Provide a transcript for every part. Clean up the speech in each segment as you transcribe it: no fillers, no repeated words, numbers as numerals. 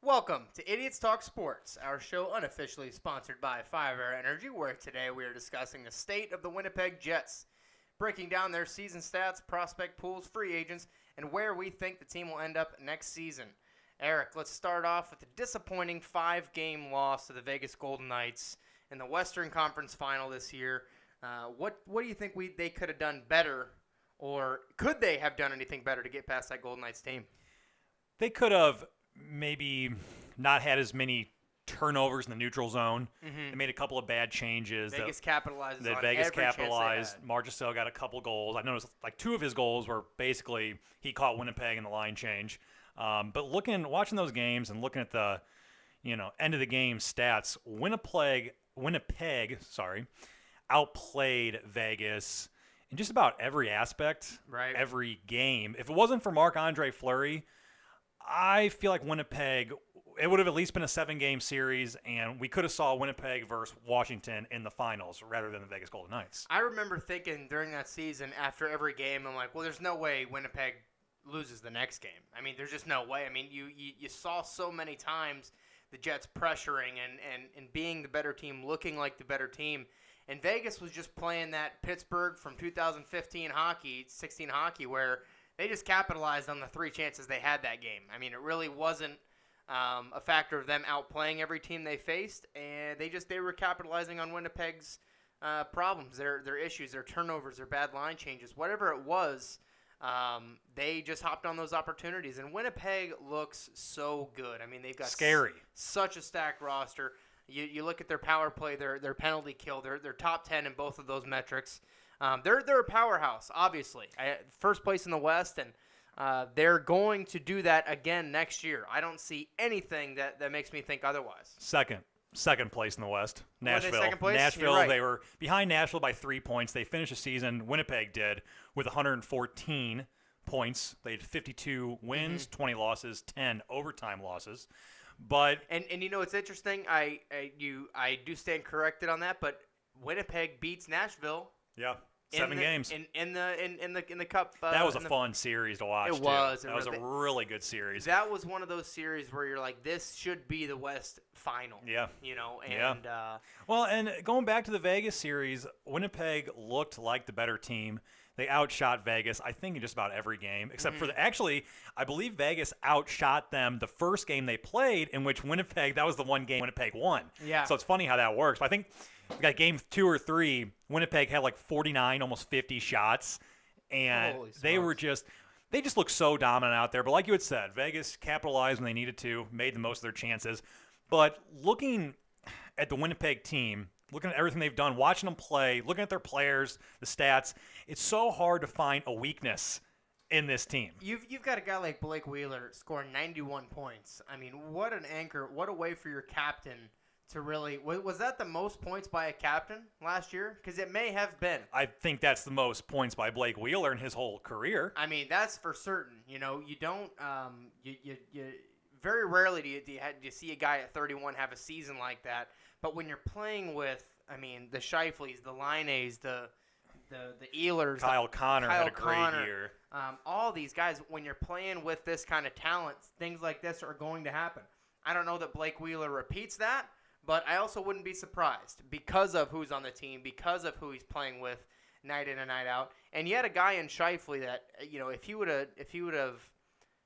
Welcome to Idiots Talk Sports, our show unofficially sponsored by 5-Hour Energy, where today we are discussing the state of the Winnipeg Jets, breaking down their season stats, prospect pools, free agents, and where we think the team will end up next season. Eric, let's start off with a disappointing 5-game loss to the Vegas Golden Knights in the Western Conference Final this year. What do you think they could have done better, or could they have done anything better to get past that Golden Knights team? They could have maybe not had as many turnovers in the neutral zone. Mm-hmm. They made a couple of bad changes. Vegas capitalized. Vegas capitalized. Marchessault got a couple goals. I noticed like 2 of his goals were basically he caught Winnipeg in the line change. But watching those games and looking at the, end of the game stats, Winnipeg, outplayed Vegas in just about every aspect, right? Every game. If it wasn't for Marc-Andre Fleury, I feel like Winnipeg, it would have at least been a 7-game series, and we could have saw Winnipeg versus Washington in the finals rather than the Vegas Golden Knights. I remember thinking during that season, after every game, I'm like, well, there's no way Winnipeg loses the next game. I mean, there's just no way. I mean, you saw so many times the Jets pressuring and being the better team, looking like the better team. And Vegas was just playing that Pittsburgh from 2015 hockey, 16 hockey, where they just capitalized on the 3 chances they had that game. I mean, it really wasn't a factor of them outplaying every team they faced, and they were capitalizing on Winnipeg's problems, their issues, their turnovers, their bad line changes, whatever it was. They just hopped on those opportunities, and Winnipeg looks so good. I mean, they've got scary, such a stacked roster. You look at their power play, their penalty kill, they're top 10 in both of those metrics. They're a powerhouse, obviously. First place in the West, and they're going to do that again next year. I don't see anything that makes me think otherwise. Second place in the West. Nashville. Second place? Nashville, right. They were behind Nashville by 3 points. They finished the season, Winnipeg did, with 114 points. They had 52 wins, 20 losses, 10 overtime losses. But and it's interesting. I do stand corrected on that, but Winnipeg beats Nashville. Yeah. 7 games in the cup. That was a fun series to watch. It was. That was a really good series. That was one of those series where you're like, this should be the West final. Yeah. And well, and going back to the Vegas series, Winnipeg looked like the better team. They outshot Vegas, I think, in just about every game, except for actually, I believe Vegas outshot them the first game they played, in which Winnipeg, that was the one game Winnipeg won. Yeah. So it's funny how that works. But I think got game 2 or 3, Winnipeg had like 49, almost 50 shots, and they just looked so dominant out there. But like you had said, Vegas capitalized when they needed to, made the most of their chances. But looking at the Winnipeg team, looking at everything they've done, watching them play, looking at their players, the stats, it's so hard to find a weakness in this team. You've got a guy like Blake Wheeler scoring 91 points. I mean, what an anchor. What a way for your captain to really – was that the most points by a captain last year? Because it may have been. I think that's the most points by Blake Wheeler in his whole career. I mean, that's for certain. You don't you very rarely do you see a guy at 31 have a season like that. But when you're playing with, I mean, the Scheifele's, the Laine's, the Ehlers, Kyle Connor had a great year. All these guys, when you're playing with this kind of talent, things like this are going to happen. I don't know that Blake Wheeler repeats that, but I also wouldn't be surprised because of who's on the team, because of who he's playing with night in and night out. And you had a guy in Scheifele that, if he would have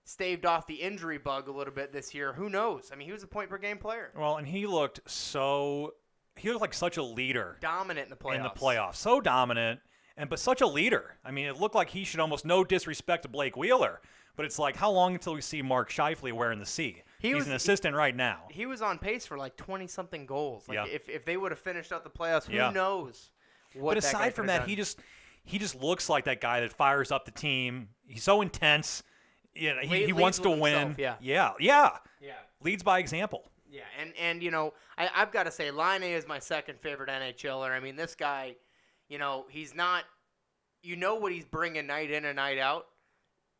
staved off the injury bug a little bit this year, who knows? I mean, he was a point-per-game player. Well, and he looked like such a leader. Dominant in the playoffs. So dominant, but such a leader. I mean, it looked like he should almost no disrespect to Blake Wheeler, but it's like, how long until we see Mark Scheifele wearing the C? He's an assistant right now. He was on pace for like 20-something goals. Like if they would have finished out the playoffs, who knows what. But aside from that, he just looks like that guy that fires up the team. He's so intense. Yeah, he wants to win. Himself, yeah. Leads by example. Yeah, and I've got to say, Laine is my second favorite NHLer. I mean, this guy, he's not. What he's bringing night in and night out.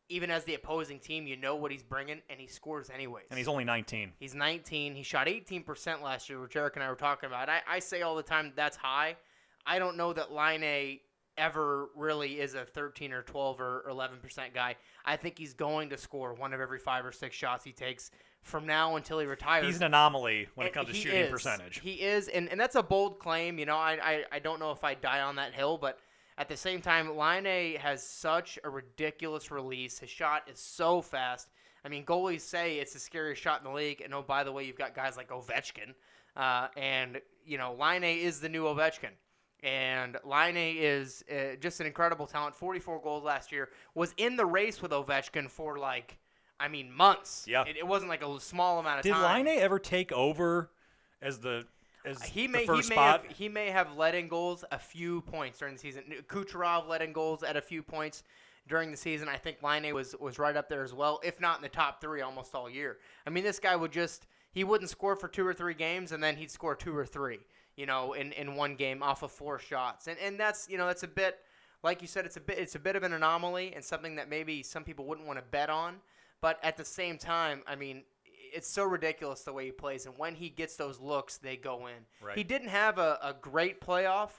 Even as the opposing team, what he's bringing, and he scores anyways. And he's only 19. He's 19. He shot 18% last year, which Eric and I were talking about. I say all the time that's high. I don't know that Laine ever really is a 13 or 12 or 11% guy. I think he's going to score one of every 5 or 6 shots he takes from now until he retires. He's an anomaly when it comes to shooting percentage. He is, and that's a bold claim. I don't know if I die on that hill, but at the same time, Laine has such a ridiculous release. His shot is so fast. I mean, goalies say it's the scariest shot in the league, and oh, by the way, you've got guys like Ovechkin, and Laine is the new Ovechkin. And Laine is just an incredible talent. 44 goals last year. Was in the race with Ovechkin for months. Yeah. It wasn't like a small amount of time. Did Laine ever take over as the first spot? He may have let in goals a few points during the season. Kucherov let in goals at a few points during the season. I think Laine was right up there as well, if not in the top 3 almost all year. I mean, this guy he wouldn't score for 2 or 3 games, and then he'd score 2 or 3. In one game off of 4 shots. And that's, that's a bit, like you said, it's a bit of an anomaly and something that maybe some people wouldn't want to bet on. But at the same time, I mean, it's so ridiculous the way he plays. And when he gets those looks, they go in. Right. He didn't have a great playoff.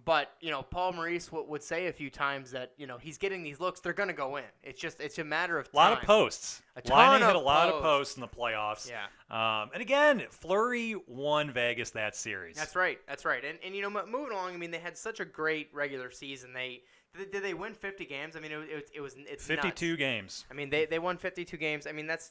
But, Paul Maurice would say a few times that, he's getting these looks, they're going to go in. It's a matter of time. A lot of posts. Laine hit a lot of posts in the playoffs. Yeah. And again, Fleury won Vegas that series. That's right. And moving along, I mean, they had such a great regular season. Did they win 50 games? I mean, it's 52 nuts. games. I mean, they won 52 games. I mean, that's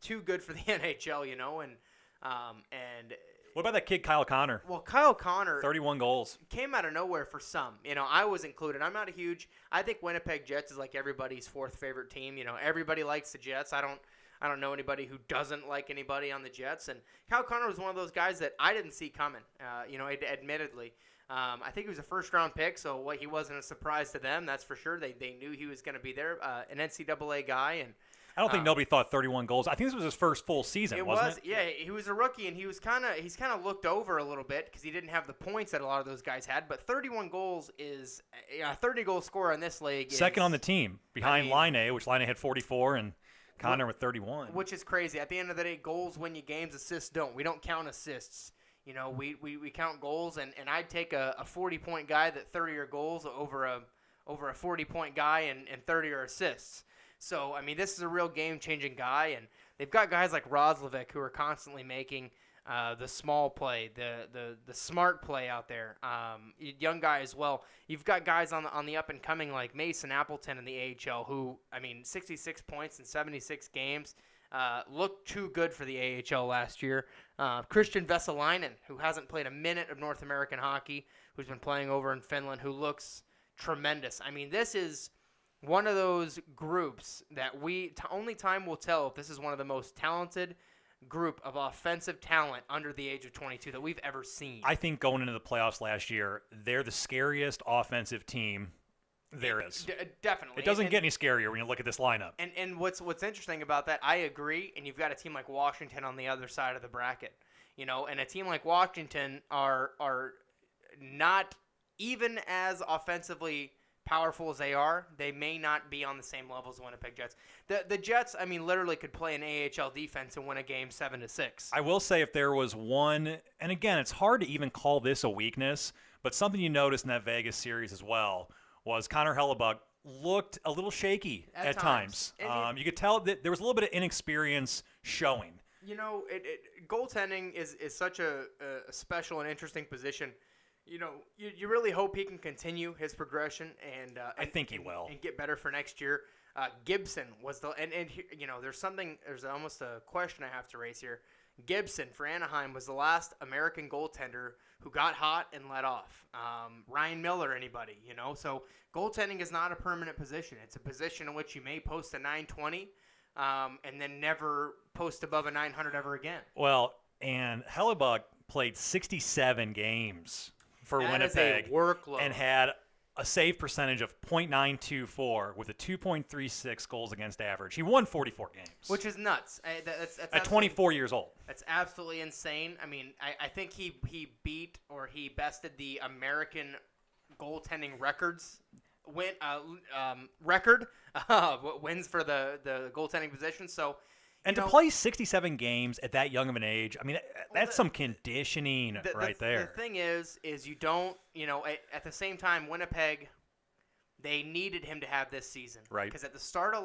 too good for the NHL, and what about that kid Kyle Connor? Well, Kyle Connor 31 goals. Came out of nowhere for some. I was included. I'm not a huge – I think Winnipeg Jets is like everybody's 4th favorite team. Everybody likes the Jets. I don't know anybody who doesn't like anybody on the Jets. And Kyle Connor was one of those guys that I didn't see coming, admittedly. I think he was a first-round pick, so he wasn't a surprise to them, that's for sure. They knew he was going to be there, an NCAA guy. And I don't think nobody thought 31 goals. I think this was his first full season, wasn't it? Yeah, he was a rookie, and he's kind of looked over a little bit because he didn't have the points that a lot of those guys had. But 31 goals is a 30-goal scorer in this league. Second on the team behind Laine, which Laine had 44, and Connor with 31. Which is crazy. At the end of the day, goals win you games, assists don't. We don't count assists. We count goals, and I'd take a 40-point guy that 30 are goals over a 40-point guy and 30 are assists. So, I mean, this is a real game-changing guy, and they've got guys like Roslovic who are constantly making the small play, the smart play out there. Young guy as well. You've got guys on the up-and-coming like Mason Appleton in the AHL who, 66 points in 76 games. Looked too good for the AHL last year. Christian Vesalainen, who hasn't played a minute of North American hockey, who's been playing over in Finland, who looks tremendous. I mean, this is one of those groups that only time will tell if this is one of the most talented group of offensive talent under the age of 22 that we've ever seen. I think going into the playoffs last year, they're the scariest offensive team there is. Definitely. It doesn't get any scarier when you look at this lineup. And what's interesting about that, I agree, and you've got a team like Washington on the other side of the bracket. And a team like Washington are not even as offensively powerful as they are. They may not be on the same level as the Winnipeg Jets. The Jets, literally could play an AHL defense and win a game 7-6. I will say if there was one, and again, it's hard to even call this a weakness, but something you noticed in that Vegas series as well was Connor Hellebuck looked a little shaky at times. You could tell that there was a little bit of inexperience showing. Goaltending is such a special and interesting position. You really hope he can continue his progression, and I think he will, and get better for next year. Gibson was there's almost a question I have to raise here. Gibson for Anaheim was the last American goaltender who got hot and let off. Ryan Miller, anybody, So goaltending is not a permanent position. It's a position in which you may post a 920 and then never post above a 900 ever again. Well, and Hellebuck played 67 games for Winnipeg and had a save percentage of .924 with a 2.36 goals against average. He won 44 games. Which is nuts. That's at 24 years old. That's absolutely insane. I think he beat or he bested the American goaltending records record wins for the goaltending position. So, and to play 67 games at that young of an age, that's some conditioning right there. The thing is you don't, at the same time, Winnipeg, they needed him to have this season, right? Because at the start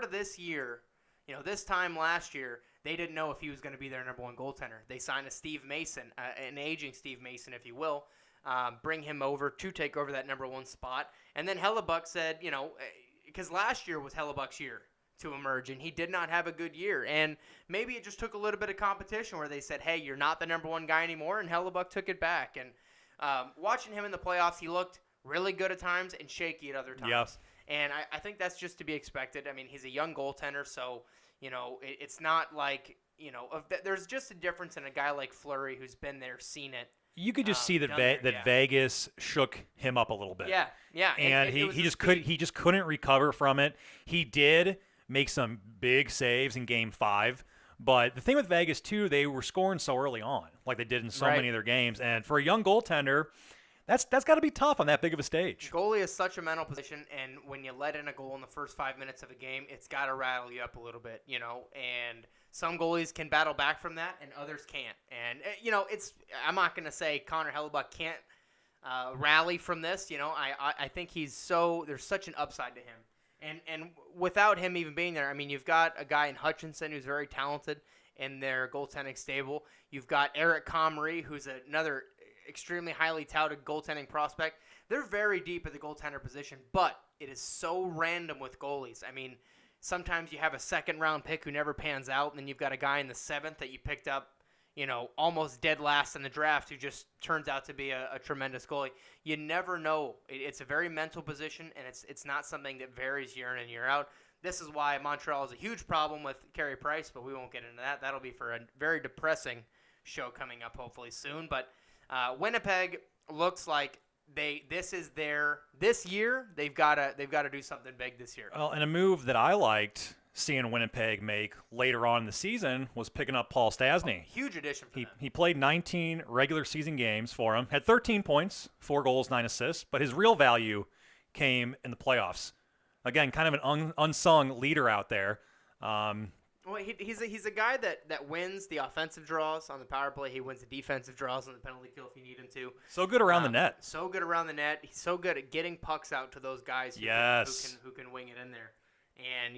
of this year, This time last year, they didn't know if he was going to be their number one goaltender. They signed a Steve Mason, an aging Steve Mason, if you will, bring him over to take over that number one spot. And then Hellebuck said, because last year was Hellebuck's year to emerge, and he did not have a good year. And maybe it just took a little bit of competition where they said, hey, you're not the number one guy anymore, and Hellebuck took it back. And watching him in the playoffs, he looked really good at times and shaky at other times. Yep. And I think that's just to be expected. I mean, he's a young goaltender, so it's not like there's just a difference in a guy like Fleury who's been there, seen it. You could just see that Vegas shook him up a little bit. Yeah, and he just couldn't recover from it. He did make some big saves in Game 5, but the thing with Vegas too, they were scoring so early on, like they did in so many of their games, and for a young goaltender, that's got to be tough on that big of a stage. Goalie is such a mental position, and when you let in a goal in the first 5 minutes of a game, it's got to rattle you up a little bit, and some goalies can battle back from that, and others can't. And, I'm not going to say Connor Hellebuck can't rally from this. I think there's such an upside to him. And without him even being there, I mean, you've got a guy in Hutchinson who's very talented in their goaltending stable. You've got Eric Comrie, who's another extremely highly touted goaltending prospect. They're very deep at the goaltender position, but it is so random with goalies. I mean, sometimes you have a second-round pick who never pans out, and then you've got a guy in the 7th that you picked up, almost dead last in the draft who just turns out to be a tremendous goalie. You never know. It's a very mental position, and it's not something that varies year in and year out. This is why Montreal is a huge problem with Carey Price, but we won't get into that. That'll be for a very depressing show coming up hopefully soon. But Winnipeg looks like this year they've got to do something big this year. Well, and a move that I liked seeing Winnipeg make later on in the season was picking up Paul Stastny. Huge addition for them. He played 19 regular season games for him, had 13 points, 4 goals, 9 assists, but his real value came in the playoffs. Again, kind of an unsung leader out there. Well, he's a guy that wins the offensive draws on the power play. He wins the defensive draws on the penalty kill if you need him to. So good around the net. So good around the net. He's so good at getting pucks out to those guys who can wing it in there. And,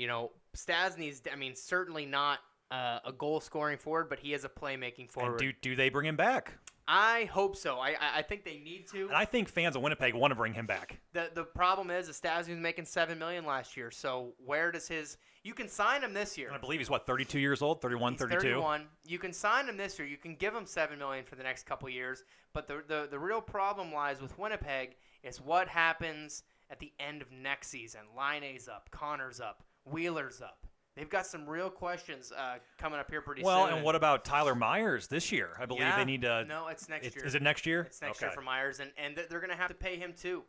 Stastny's, certainly not a goal-scoring forward, but he is a playmaking forward. And do they bring him back? I hope so. I think they need to. And I think fans of Winnipeg want to bring him back. The problem is Stastny was making $7 million last year. So where does his – you can sign him this year. And I believe he's, 32 years old, 31, he's 32? 31. You can sign him this year. You can give him $7 million for the next couple years. But the real problem lies with Winnipeg is what happens at the end of next season. Laine's up. Connor's up. Wheeler's up. They've got some real questions coming up here pretty soon. Well, and what about Tyler Myers this year? I believe they need to – No, it's next year. Is it next year? It's next year for Myers, and they're going to have to pay him too.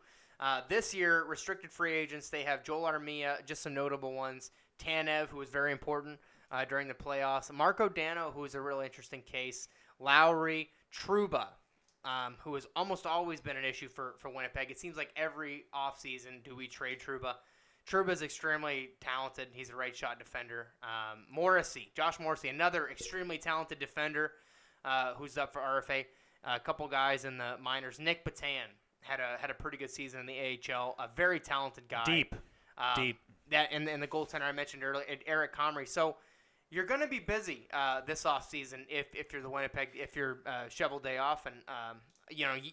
This year, restricted free agents, they have Joel Armia, just some notable ones. Tanev, who was very important during the playoffs. Marco Dano, who is a really interesting case. Lowry, Trouba, who has almost always been an issue for Winnipeg. It seems like every offseason do we trade Trouba. Trouba's extremely talented. He's a right shot defender. Josh Morrissey, another extremely talented defender who's up for RFA. A couple guys in the minors. Nick Batan had a pretty good season in the AHL. A very talented guy. Deep. That and the goaltender I mentioned earlier, Eric Comrie. So you're going to be busy this offseason if you're the Winnipeg, if you're shovel day off. And,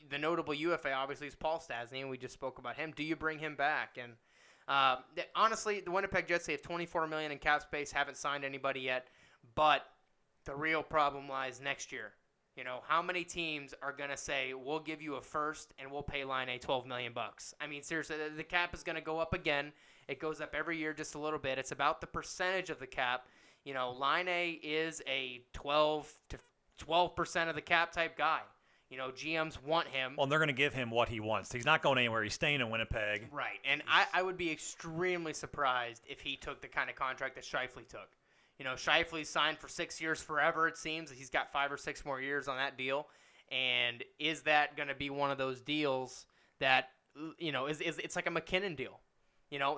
the notable UFA obviously is Paul Stastny, and we just spoke about him. Do you bring him back? And honestly, the Winnipeg Jets, they have $24 million in cap space, haven't signed anybody yet. But the real problem lies next year. How many teams are going to say, we'll give you a first and we'll pay Laine $12 million? I mean, seriously, the cap is going to go up again. It goes up every year just a little bit. It's about the percentage of the cap. Laine is a 12% of the cap type guy. GMs want him. Well, and they're going to give him what he wants. He's not going anywhere. He's staying in Winnipeg. Right. And I would be extremely surprised if he took the kind of contract that Scheifele took. Scheifele's signed for 6 years forever, it seems. He's got 5 or 6 more years on that deal. And is that going to be one of those deals that, it's like a McKinnon deal?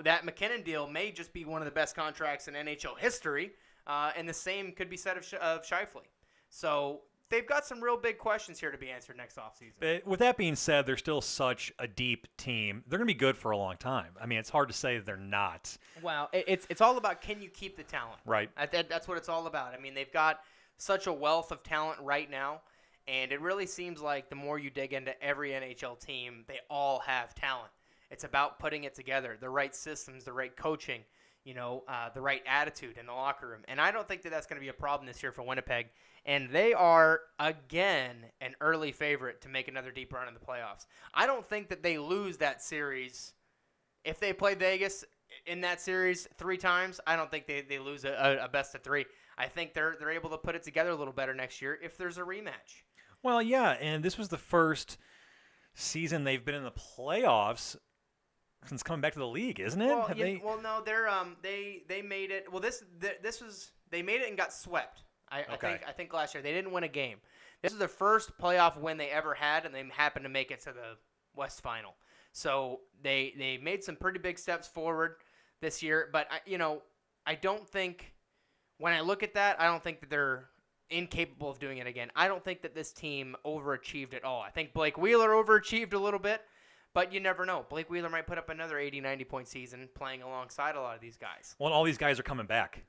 That McKinnon deal may just be one of the best contracts in NHL history, and the same could be said of Scheifele. So they've got some real big questions here to be answered next offseason. But with that being said, they're still such a deep team. They're going to be good for a long time. I mean, it's hard to say they're not. Well, it's all about, can you keep the talent? Right. That's what it's all about. I mean, they've got such a wealth of talent right now, and it really seems like the more you dig into every NHL team, they all have talent. It's about putting it together, the right systems, the right coaching, the right attitude in the locker room. And I don't think that that's going to be a problem this year for Winnipeg. And they are, again, an early favorite to make another deep run in the playoffs. I don't think that they lose that series. If they play Vegas in that series 3 times, I don't think they lose a best of 3. I think they're able to put it together a little better next year if there's a rematch. Well, yeah, and this was the first season they've been in the playoffs since coming back to the league, isn't it? Well, no, they made it. Well, this was, they made it and got swept. I think last year they didn't win a game. This is the first playoff win they ever had, and they happened to make it to the West Final. So they made some pretty big steps forward this year. But I don't think, when I look at that, I don't think that they're incapable of doing it again. I don't think that this team overachieved at all. I think Blake Wheeler overachieved a little bit. But you never know. Blake Wheeler might put up another 80, 90-point season playing alongside a lot of these guys. Well, all these guys are coming back.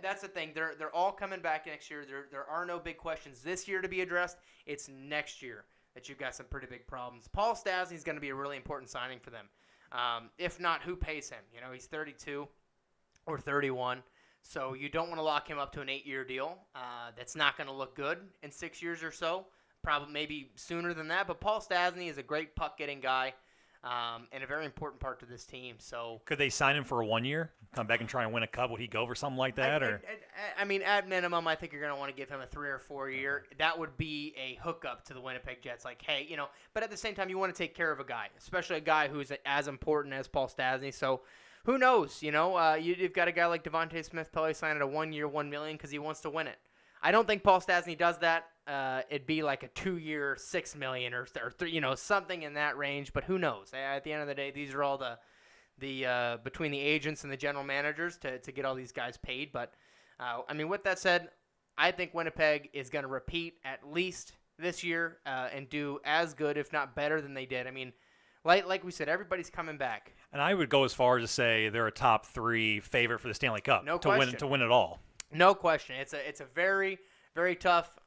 That's the thing. They're all coming back next year. There are no big questions this year to be addressed. It's next year that you've got some pretty big problems. Paul Stastny is going to be a really important signing for them. If not, who pays him? He's 32 or 31. So you don't want to lock him up to an 8-year deal. That's not going to look good in 6 years or so. Probably maybe sooner than that. But Paul Stastny is a great puck-getting guy. And a very important part to this team. So could they sign him for a 1 year? Come back and try and win a cup? Would he go for something like that? I mean, at minimum, I think you're going to want to give him a 3 or 4 year. That would be a hookup to the Winnipeg Jets. Like, hey, but at the same time, you want to take care of a guy, especially a guy who's as important as Paul Stastny. So who knows? You've got a guy like Devontae Smith probably signing a 1 year, $1 million because he wants to win it. I don't think Paul Stastny does that. It'd be like a 2 year, $6 million or 3, something in that range. But who knows? At the end of the day, these are all the between the agents and the general managers to get all these guys paid. But with that said, I think Winnipeg is going to repeat at least this year and do as good, if not better, than they did. I mean, like we said, everybody's coming back. And I would go as far as to say they're a top 3 favorite for the Stanley Cup to win it all. No question. It's a very, very tough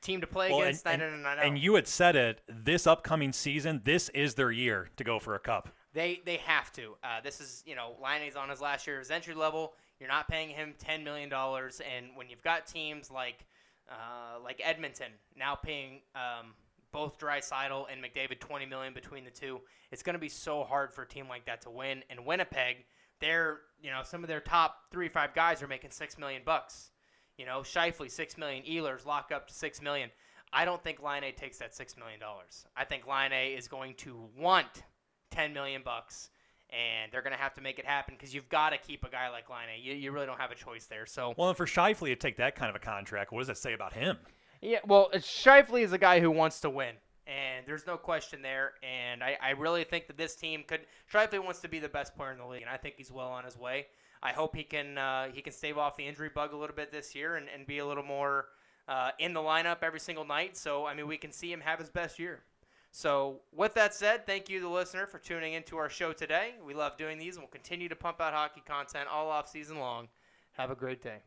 team to play against night in and night out. And you had said it, this upcoming season, this is their year to go for a cup. They have to. This is, Laine's on his last year of his entry level. You're not paying him $10 million. And when you've got teams like Edmonton now paying both Draisaitl and McDavid $20 million between the two, it's going to be so hard for a team like that to win. And Winnipeg, some of their top 3-5 guys are making $6 million. Scheifele, $6 million. Ehlers lock up to $6 million. I don't think Laine takes that $6 million. I think Laine is going to want $10 million, and they're going to have to make it happen because you've got to keep a guy like Laine. You really don't have a choice there. So, well, and for Scheifele to take that kind of a contract, what does that say about him? Yeah, well, Scheifele is a guy who wants to win, and there's no question there. And I really think that this team could. Scheifele wants to be the best player in the league, and I think he's well on his way. I hope he can stave off the injury bug a little bit this year and be a little more in the lineup every single night. So, we can see him have his best year. So, with that said, thank you, the listener, for tuning into our show today. We love doing these, and we'll continue to pump out hockey content all off season long. Have a great day.